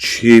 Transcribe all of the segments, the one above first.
6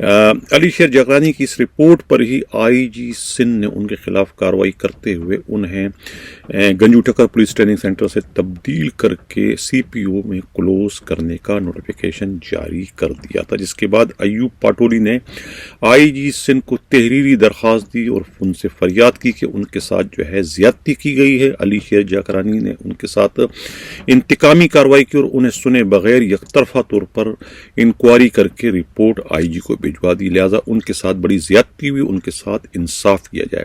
علی شیر جاگرانی کی اس رپورٹ پر ہی IG سندھ نے ان کے خلاف کارروائی کرتے ہوئے انہیں گنجو ٹکر پولیس ٹریننگ سینٹر سے تبدیل کر کے CPO میں کلوز کرنے کا نوٹیفیکیشن جاری کر دیا تھا، جس کے بعد ایوب پاٹولی نے IG سندھ کو تحریری درخواست دی اور ان سے فریاد کی کہ ان کے ساتھ جو ہے زیادتی کی گئی ہے۔ علی شیر جاگرانی نے ان کے ساتھ انتقامی کارروائی کی اور انہیں سنے بغیر یک طرفہ طور پر انکوائری کر کے رپورٹ IG کو بھجوا دی، لہٰذا ان کے ساتھ بڑی زیادتی ہوئی، ان کے ساتھ انصاف کیا جائے۔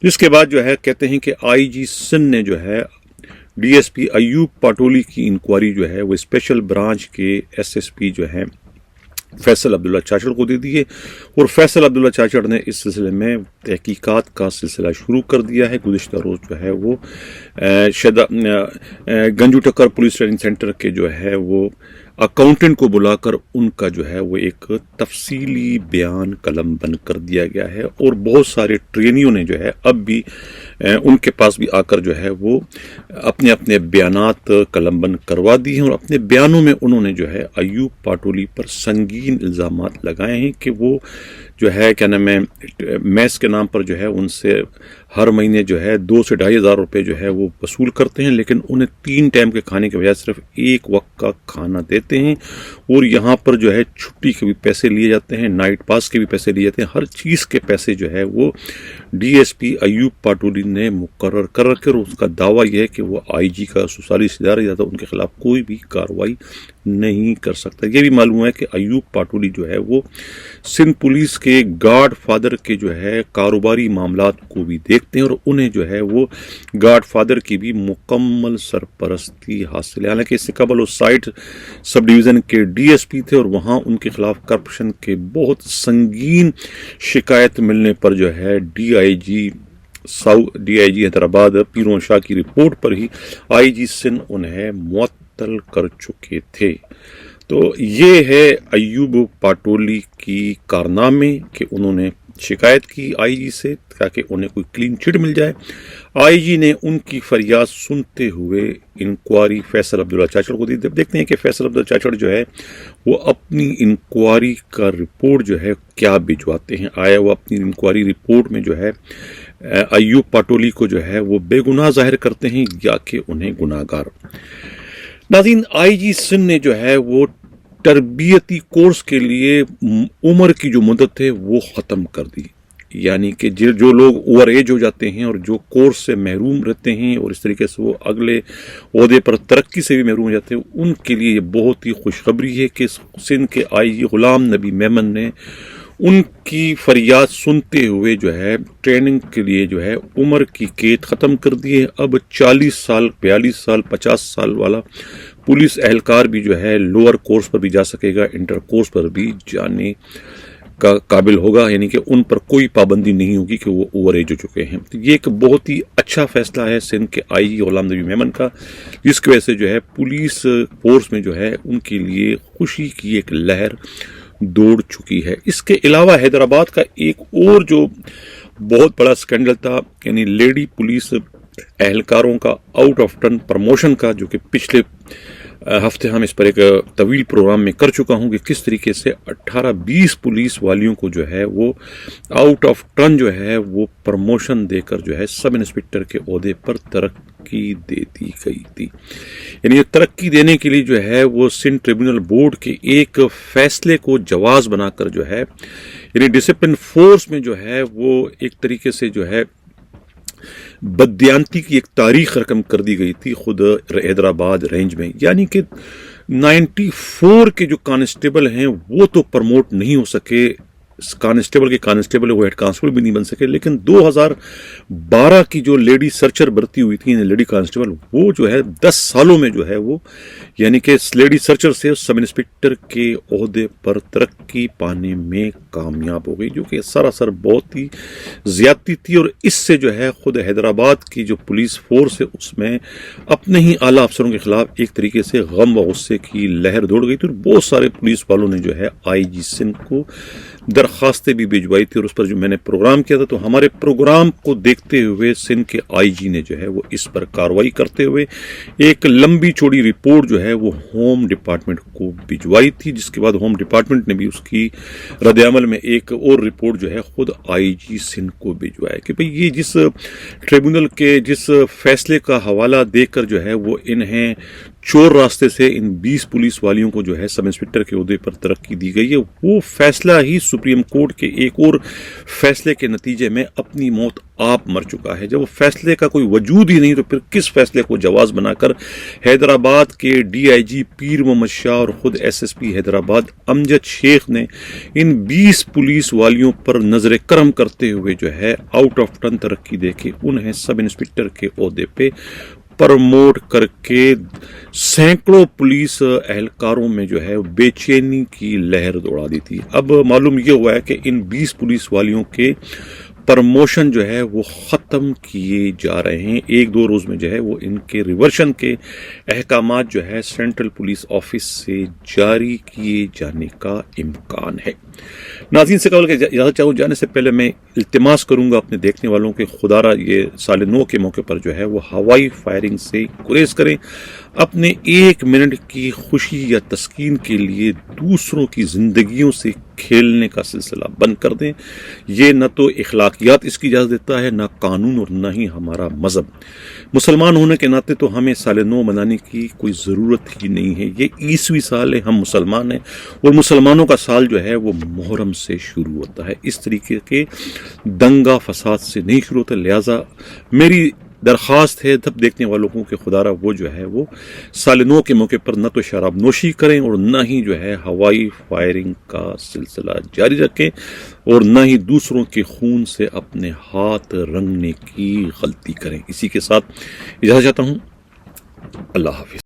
جس کے بعد جو ہے کہتے ہیں کہ IG سندھ نے جو ہے DSP ایوب پاٹولی کی انکوائری جو ہے وہ اسپیشل برانچ کے SSP جو ہے فیصل عبداللہ چاچڑ کو دے دیے، اور فیصل عبداللہ چاچڑ نے اس سلسلے میں تحقیقات کا سلسلہ شروع کر دیا ہے۔ گزشتہ روز جو ہے وہ گنجو ٹکر پولیس ٹریننگ سینٹر کے جو ہے وہ اکاؤنٹنٹ کو بلا کر ان کا جو ہے وہ ایک تفصیلی بیان قلم بند کر دیا گیا ہے، اور بہت سارے ٹرینیوں نے جو ہے اب بھی ان کے پاس بھی آ کر جو ہے وہ اپنے اپنے بیانات قلم بند کروا دی ہیں، اور اپنے بیانوں میں انہوں نے جو ہے ایوب پاٹولی پر سنگین الزامات لگائے ہیں کہ وہ جو ہے کیا نام ہے میس کے نام پر جو ہے ان سے ہر مہینے جو ہے 2 سے 2,500 روپے جو ہے وہ وصول کرتے ہیں، لیکن انہیں 3 ٹائم کے کھانے کے بجائے صرف 1 وقت کا کھانا دیتے ہیں، اور یہاں پر جو ہے چھٹی کے بھی پیسے لیے جاتے ہیں، نائٹ پاس کے بھی پیسے لیے جاتے ہیں، ہر چیز کے پیسے جو ہے وہ DSP ایوب پاٹولی نے مقرر کر رکھے، اور اس کا دعویٰ یہ ہے کہ وہ IG کا سسرالی رشتہ دار ہے، ان کے خلاف کوئی بھی کارروائی نہیں کر سکتا۔ یہ بھی معلوم ہے کہ ایوب پاٹولی جو ہے وہ سندھ پولیس کے گاڈ فادر کے جو ہے کاروباری معاملات کو بھی دیکھتے ہیں، اور انہیں جو ہے وہ گاڈ فادر کی بھی مکمل سرپرستی حاصل ہے۔ حالانکہ اس سے قبل وہ سائٹ سب ڈویژن کے DSP تھے، اور وہاں ان کے خلاف کرپشن کے بہت سنگین شکایت ملنے پر جو ہے DIG حیدرآباد پیرون شاہ کی رپورٹ پر ہی IG سندھ انہیں معطل کر چکے تھے۔ تو یہ ہے ایوب پاٹولی کی کارنامے کہ انہوں نے شکایت کی IG سے تاکہ انہیں کوئی کلین چٹ مل جائے۔ IG نے ان کی فریاد سنتے ہوئے انکوائری فیصل عبداللہ چاچڑ کو دی۔ دیکھتے ہیں کہ فیصل عبداللہ چاچڑ جو ہے وہ اپنی انکوائری کا رپورٹ جو ہے کیا بھجواتے ہیں۔ آیا وہ اپنی انکوائری رپورٹ میں جو ہے ایوب پاٹولی کو جو ہے وہ بے گناہ ظاہر کرتے ہیں یا کہ انہیں گناہ گار۔ ناظرین، IG سندھ نے جو ہے وہ تربیتی کورس کے لیے عمر کی جو مدت ہے وہ ختم کر دی، یعنی کہ جو لوگ اوور ایج ہو جاتے ہیں اور جو کورس سے محروم رہتے ہیں اور اس طریقے سے وہ اگلے عہدے پر ترقی سے بھی محروم ہو جاتے ہیں، ان کے لیے یہ بہت ہی خوشخبری ہے کہ سندھ کے IG غلام نبی میمن نے ان کی فریاد سنتے ہوئے جو ہے ٹریننگ کے لیے جو ہے عمر کی قید ختم کر دی ہے۔ اب 40 سال 42 سال 50 سال والا پولیس اہلکار بھی جو ہے لوور کورس پر بھی جا سکے گا، انٹر کورس پر بھی جانے کا قابل ہوگا، یعنی کہ ان پر کوئی پابندی نہیں ہوگی کہ وہ اوور ایج ہو چکے ہیں۔ یہ ایک بہت ہی اچھا فیصلہ ہے سندھ کے IG غلام نبی میمن کا، جس کی وجہ سے جو ہے پولیس فورس میں جو ہے ان کے لیے خوشی کی ایک لہر دوڑ چکی ہے۔ اس کے علاوہ حیدرآباد کا ایک اور جو بہت بڑا سکینڈل تھا، یعنی لیڈی پولیس اہلکاروں کا آؤٹ آف ٹرن پروموشن کا، جو کہ پچھلے ہفتے ہم اس پر ایک طویل پروگرام میں کر چکا ہوں کہ کس طریقے سے 18-20 پولیس والیوں کو جو ہے وہ آؤٹ آف ٹرن جو ہے وہ پروموشن دے کر جو ہے سب انسپکٹر کے عہدے پر ترقی دے دی گئی تھی۔ یعنی یہ ترقی دینے کے لیے جو ہے وہ سندھ ٹریبیونل بورڈ کے ایک فیصلے کو جواز بنا کر جو ہے یعنی ڈسپلن فورس میں جو ہے وہ ایک طریقے سے جو ہے بددیانتی کی ایک تاریخ رقم کر دی گئی تھی خود حیدرآباد رینج میں، یعنی کہ 94 کے جو کانسٹیبل ہیں وہ تو پرموٹ نہیں ہو سکے، کانسٹیبل کے کانسٹیبل وہ ہیڈ کانسٹیبل بھی نہیں بن سکے، لیکن 2012 کی جو لیڈی سرچر بھرتی ہوئی تھی لیڈی کانسٹیبل، وہ جو ہے 10 سالوں میں جو ہے وہ یعنی کہ لیڈی سرچر سے سب انسپکٹر کے عہدے پر ترقی پانے میں کامیاب ہو گئی، جو کہ سراسر بہت ہی زیادتی تھی۔ اور اس سے جو ہے خود حیدرآباد کی جو پولیس فورس ہے اس میں اپنے ہی اعلیٰ افسروں کے خلاف ایک طریقے سے غم و غصے کی لہر دوڑ گئی تھی، اور بہت سارے پولیس والوں نے جو ہے IG سندھ کو درخواستیں بھی بھجوائی تھی اور اس پر جو میں نے پروگرام کیا تھا، تو ہمارے پروگرام کو دیکھتے ہوئے سندھ کے آئی جی نے جو ہے وہ اس پر کارروائی کرتے ہوئے ایک لمبی چوڑی رپورٹ جو ہے وہ ہوم ڈپارٹمنٹ کو بھجوائی تھی، جس کے بعد ہوم ڈپارٹمنٹ نے بھی اس کی رد عمل میں ایک اور رپورٹ جو ہے خود آئی جی سندھ کو بھجوایا کہ بھئی یہ جس ٹریبونل کے جس فیصلے کا حوالہ دے کر جو ہے وہ انہیں چور راستے سے ان 20 پولیس والیوں کو جو ہے سب انسپکٹر کے عہدے پر ترقی دی گئی ہے، وہ فیصلہ ہی سپریم کورٹ کے ایک اور فیصلے کے نتیجے میں اپنی موت آپ مر چکا ہے۔ جب وہ فیصلے کا کوئی وجود ہی نہیں تو پھر کس فیصلے کو جواز بنا کر حیدرآباد کے ڈی آئی جی پیر محمد شاہ اور خود ایس ایس پی حیدرآباد امجد شیخ نے ان 20 پولیس والیوں پر نظر کرم کرتے ہوئے جو ہے آؤٹ آف ٹرن ترقی دے کے انہیں سب انسپکٹر کے عہدے پہ پرموٹ کر کے سینکڑوں پولیس اہلکاروں میں جو ہے بے چینی کی لہر دوڑا دی تھی۔ اب معلوم یہ ہوا ہے کہ ان 20 پولیس والیوں کے پرموشن جو ہے وہ ختم کیے جا رہے ہیں، ایک دو روز میں جو ہے وہ ان کے ریورشن کے احکامات جو ہے سینٹرل پولیس آفس سے جاری کیے جانے کا امکان ہے۔ ناظرین سے قبل کہ اجازت چاہوں جانے سے پہلے میں التماس کروں گا اپنے دیکھنے والوں کے خدا را یہ سال نو کے موقع پر جو ہے وہ ہوائی فائرنگ سے گریز کریں، اپنے 1 منٹ کی خوشی یا تسکین کے لیے دوسروں کی زندگیوں سے کھیلنے کا سلسلہ بند کر دیں۔ یہ نہ تو اخلاقیات اس کی اجازت دیتا ہے، نہ قانون اور نہ ہی ہمارا مذہب۔ مسلمان ہونے کے ناطے تو ہمیں سال نو منانے کی کوئی ضرورت ہی نہیں ہے، یہ عیسوی سال ہے، ہم مسلمان ہیں اور مسلمانوں کا سال جو ہے وہ محرم سے شروع ہوتا ہے، اس طریقے کے دنگا فساد سے نہیں شروع ہوتا۔ لہٰذا میری درخواست ہے سب دیکھنے والوں کو کہ خدا را وہ جو ہے وہ سال نو کے موقع پر نہ تو شراب نوشی کریں اور نہ ہی جو ہے ہوائی فائرنگ کا سلسلہ جاری رکھیں اور نہ ہی دوسروں کے خون سے اپنے ہاتھ رنگنے کی غلطی کریں۔ اسی کے ساتھ اجازت چاہتا ہوں، اللہ حافظ۔